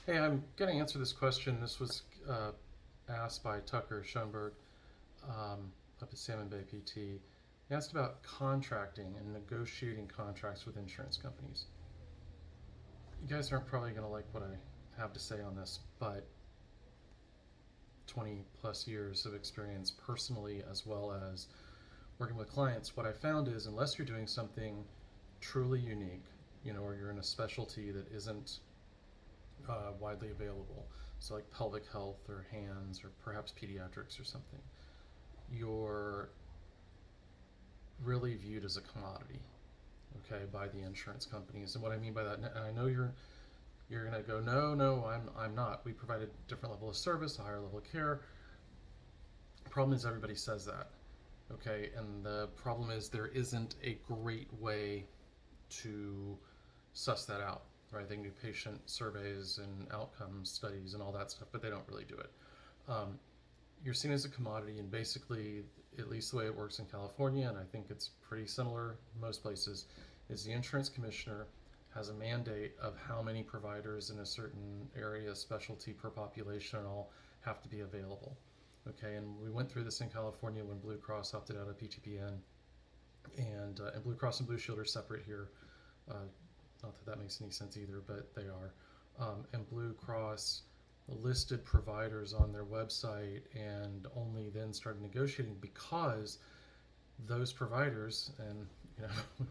Hey, I'm going to answer this question. This was asked by Tucker Schoenberg up at Salmon Bay PT. He asked about contracting and negotiating contracts with insurance companies. You guys aren't probably going to like what I have to say on this, but 20 plus years of experience personally as well as working with clients, what I found is unless you're doing something truly unique, or you're in a specialty that isn't widely available, so like pelvic health or hands or perhaps pediatrics or something, you're really viewed as a commodity, okay, by the insurance companies. And what I mean by that, and I know you're gonna go, no, no, I'm not. We provide a different level of service, a higher level of care. Problem is everybody says that, okay, and the problem is there isn't a great way to suss that out, right? They can do patient surveys and outcome studies and all that stuff, but they don't really do it. Um, you're seen as a commodity, and basically, at least the way it works in California, and I think it's pretty similar in most places, is the insurance commissioner has a mandate of how many providers in a certain area, specialty per population, and all have to be available. Okay, and we went through this in California when Blue Cross opted out of PTPN, and Blue Cross and Blue Shield are separate here. Uh, Not that that makes any sense either, but they are. And Blue Cross listed providers on their website and only then started negotiating because those providers and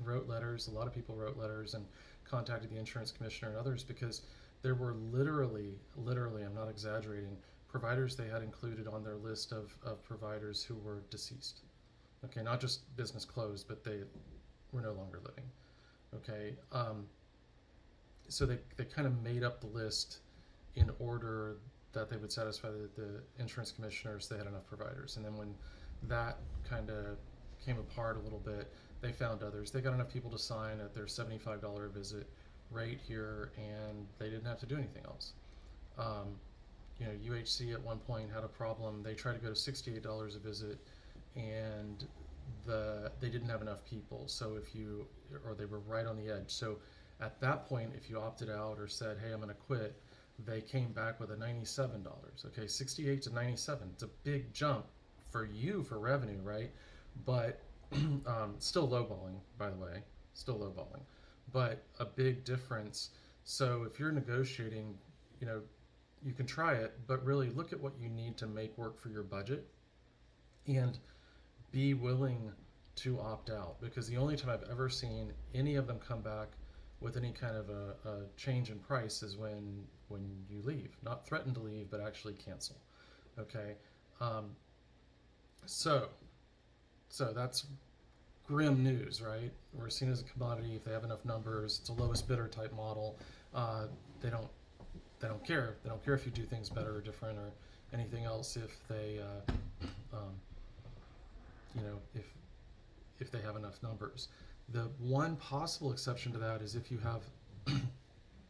wrote letters. A lot of people wrote letters and contacted the insurance commissioner and others because there were literally, I'm not exaggerating, providers they had included on their list of providers who were deceased. Okay, not just business closed, but they were no longer living. Okay, so they kind of made up the list in order that they would satisfy the insurance commissioners they had enough providers. And then when that kind of came apart a little bit, they found others. They got enough people to sign at their $75 a visit rate here, and they didn't have to do anything else. Um, UHC at one point had a problem. They tried to go to $68 a visit, and they didn't have enough people. So or they were right on the edge. So at that point, if you opted out or said, "Hey, I'm going to quit," they came back with a $97. Okay, 68 to 97. It's a big jump for you for revenue, right? But still lowballing, by the way, still lowballing, but a big difference. So if you're negotiating, you know, you can try it, but really look at what you need to make work for your budget and be willing to opt out, because the only time I've ever seen any of them come back with any kind of a change in price is when you leave, not threaten to leave, but actually cancel. Okay, um, so so that's grim news, right? We're seen as a commodity. If they have enough numbers, it's a lowest bidder type model. Uh, they don't they don't care. They don't care if you do things better or different or anything else. If they um, if they have enough numbers. The one possible exception to that is if you have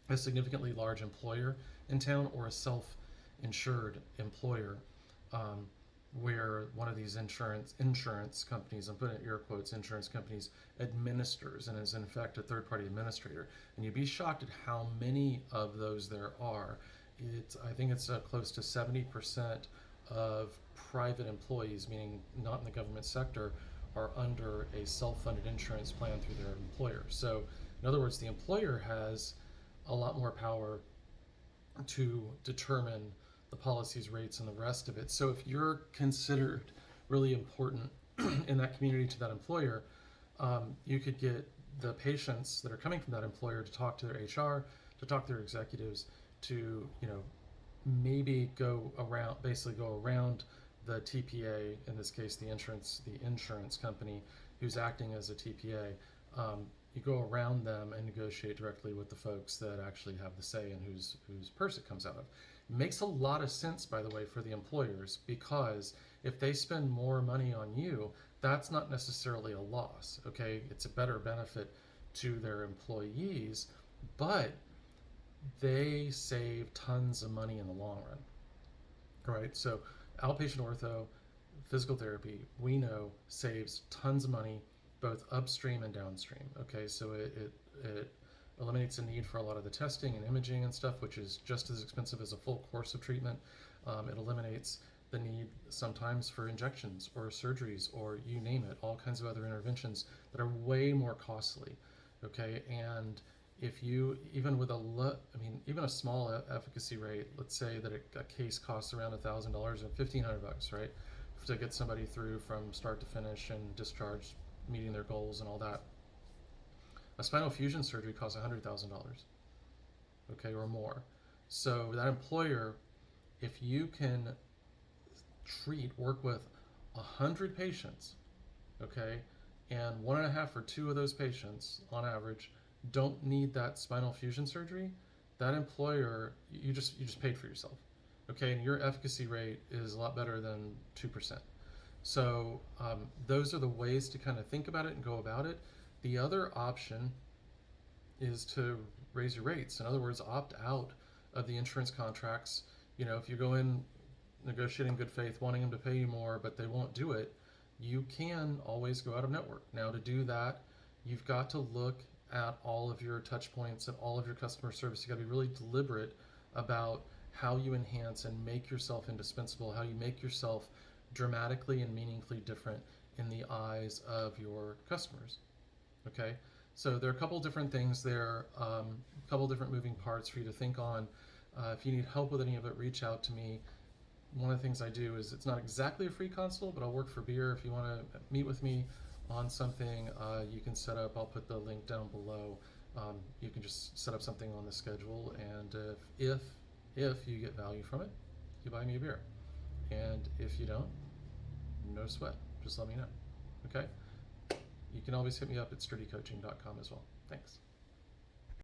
a significantly large employer in town or a self-insured employer, um, where one of these insurance companies, I'm putting air quotes, insurance companies, administers and is in fact a third-party administrator. And you'd be shocked at how many of those there are. I think it's close to 70% of private employees, meaning not in the government sector, are under a self-funded insurance plan through their employer. So, in other words, the employer has a lot more power to determine the policies, rates, and the rest of it. So, if you're considered really important in that community to that employer, you could get the patients that are coming from that employer to talk to their HR, to talk to their executives, to maybe basically go around the TPA, in this case the insurance company who's acting as a TPA. You go around them and negotiate directly with the folks that actually have the say in whose purse it comes out of. It makes a lot of sense, by the way, for the employers, because if they spend more money on you, that's not necessarily a loss. Okay, it's a better benefit to their employees, but they save tons of money in the long run. All right, so outpatient ortho, physical therapy, we know saves tons of money both upstream and downstream. Okay, so it eliminates the need for a lot of the testing and imaging and stuff, which is just as expensive as a full course of treatment. It eliminates the need sometimes for injections or surgeries or you name it, all kinds of other interventions that are way more costly. Okay, and if you even with even a small efficacy rate, let's say that a case costs around $1,000 or $1,500, right, to get somebody through from start to finish and discharged, meeting their goals and all that. A spinal fusion surgery costs $100,000, okay, or more. So that employer, if you can work with 100 patients, okay, and 1.5 or 2 of those patients on average don't need that spinal fusion surgery, that employer, you just paid for yourself, okay, and your efficacy rate is a lot better than 2%. So those are the ways to kind of think about it and go about it. The other option is to raise your rates. In other words, opt out of the insurance contracts. You know, if you go in negotiating good faith, wanting them to pay you more, but they won't do it, you can always go out of network. Now, to do that, you've got to look at all of your touch points and all of your customer service. You got to be really deliberate about how you enhance and make yourself indispensable, how you make yourself dramatically and meaningfully different in the eyes of your customers. Okay, so there are a couple different things there, a couple different moving parts for you to think on. If you need help with any of it, reach out to me. One of the things I do is, it's not exactly a free consult, but I'll work for beer. If you want to meet with me on something, you can set up, I'll put the link down below. You can just set up something on the schedule, and if you get value from it, you buy me a beer. And if you don't, no sweat, just let me know. Okay? You can always hit me up at sturdycoaching.com as well. Thanks.